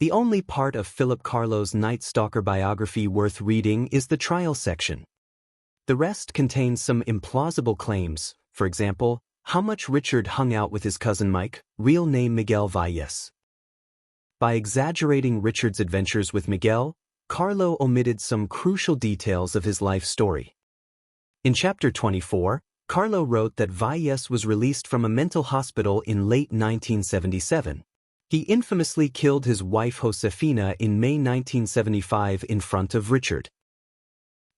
The only part of Philip Carlo's Night Stalker biography worth reading is the trial section. The rest contains some implausible claims, for example, how much Richard hung out with his cousin Mike, real name Miguel Valles. By exaggerating Richard's adventures with Miguel, Carlo omitted some crucial details of his life story. In Chapter 24, Carlo wrote that Valles was released from a mental hospital in late 1977. He infamously killed his wife Josefina in May 1975 in front of Richard.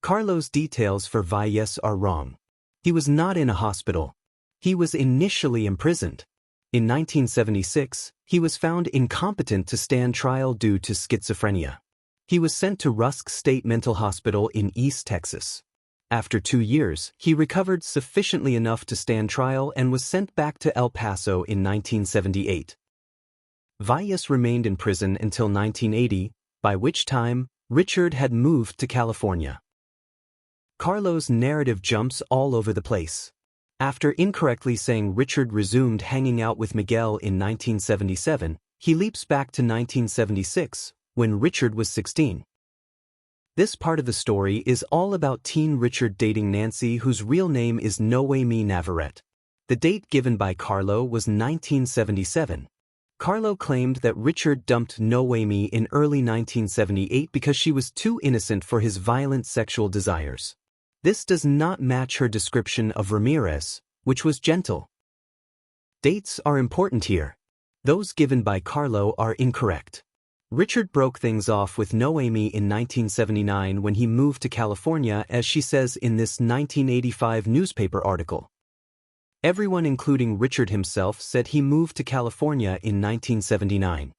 Carlo's details for Valles are wrong. He was not in a hospital. He was initially imprisoned. In 1976, he was found incompetent to stand trial due to schizophrenia. He was sent to Rusk State Mental Hospital in East Texas. After 2 years, he recovered sufficiently enough to stand trial and was sent back to El Paso in 1978. Valles remained in prison until 1980, by which time Richard had moved to California. Carlo's narrative jumps all over the place. After incorrectly saying Richard resumed hanging out with Miguel in 1977, he leaps back to 1976, when Richard was 16. This part of the story is all about teen Richard dating Nancy, whose real name is Noemi Navarrete. The date given by Carlo was 1977. Carlo claimed that Richard dumped Noemi in early 1978 because she was too innocent for his violent sexual desires. This does not match her description of Ramirez, which was gentle. Dates are important here. Those given by Carlo are incorrect. Richard broke things off with Noemi in 1979 when he moved to California, as she says in this 1985 newspaper article. Everyone, including Richard himself, said he moved to California in 1979.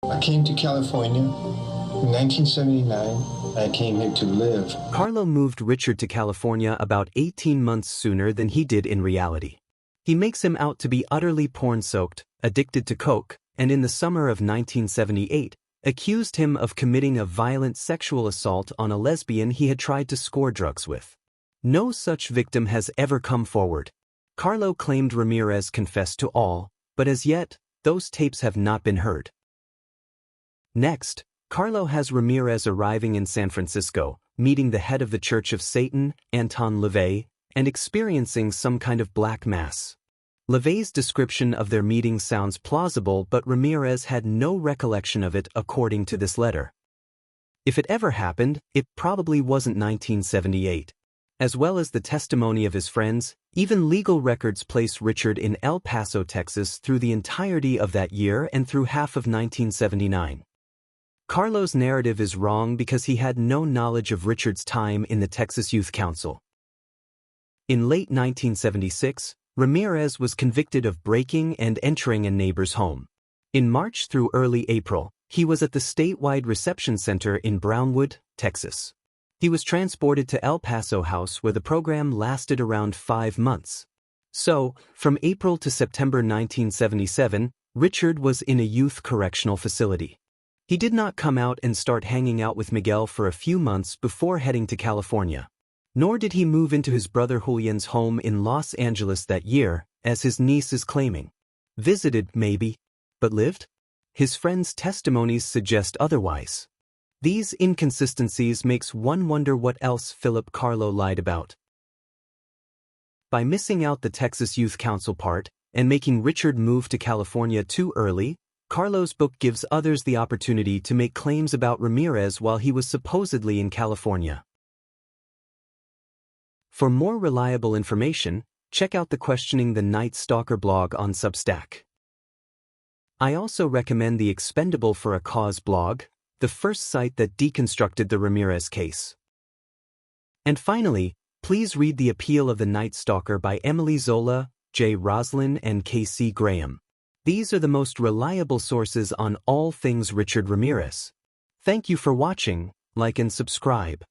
I came to California in 1979. I came here to live. Carlo moved Richard to California about 18 months sooner than he did in reality. He makes him out to be utterly porn-soaked, addicted to coke, and in the summer of 1978, accused him of committing a violent sexual assault on a lesbian he had tried to score drugs with. No such victim has ever come forward. Carlo claimed Ramirez confessed to all, but as yet, those tapes have not been heard. Next, Carlo has Ramirez arriving in San Francisco, meeting the head of the Church of Satan, Anton LaVey, and experiencing some kind of black mass. LaVey's description of their meeting sounds plausible, but Ramirez had no recollection of it according to this letter. If it ever happened, it probably wasn't 1978. As well as the testimony of his friends, even legal records place Richard in El Paso, Texas through the entirety of that year and through half of 1979. Carlo's narrative is wrong because he had no knowledge of Richard's time in the Texas Youth Council. In late 1976, Ramirez was convicted of breaking and entering a neighbor's home. In March through early April, he was at the statewide reception center in Brownwood, Texas. He was transported to El Paso House, where the program lasted around 5 months. So, from April to September 1977, Richard was in a youth correctional facility. He did not come out and start hanging out with Miguel for a few months before heading to California. Nor did he move into his brother Julian's home in Los Angeles that year, as his niece is claiming. Visited, maybe, but lived? His friends' testimonies suggest otherwise. These inconsistencies makes one wonder what else Philip Carlo lied about. By missing out the Texas Youth Council part, and making Richard move to California too early, Carlo's book gives others the opportunity to make claims about Ramirez while he was supposedly in California. For more reliable information, check out the Questioning the Night Stalker blog on Substack. I also recommend the Expendable for a Cause blog, the first site that deconstructed the Ramirez case. And finally, please read The Appeal of the Night Stalker by Emily Zola, J. Roslin, and K.C. Graham. These are the most reliable sources on all things Richard Ramirez. Thank you for watching, like and subscribe.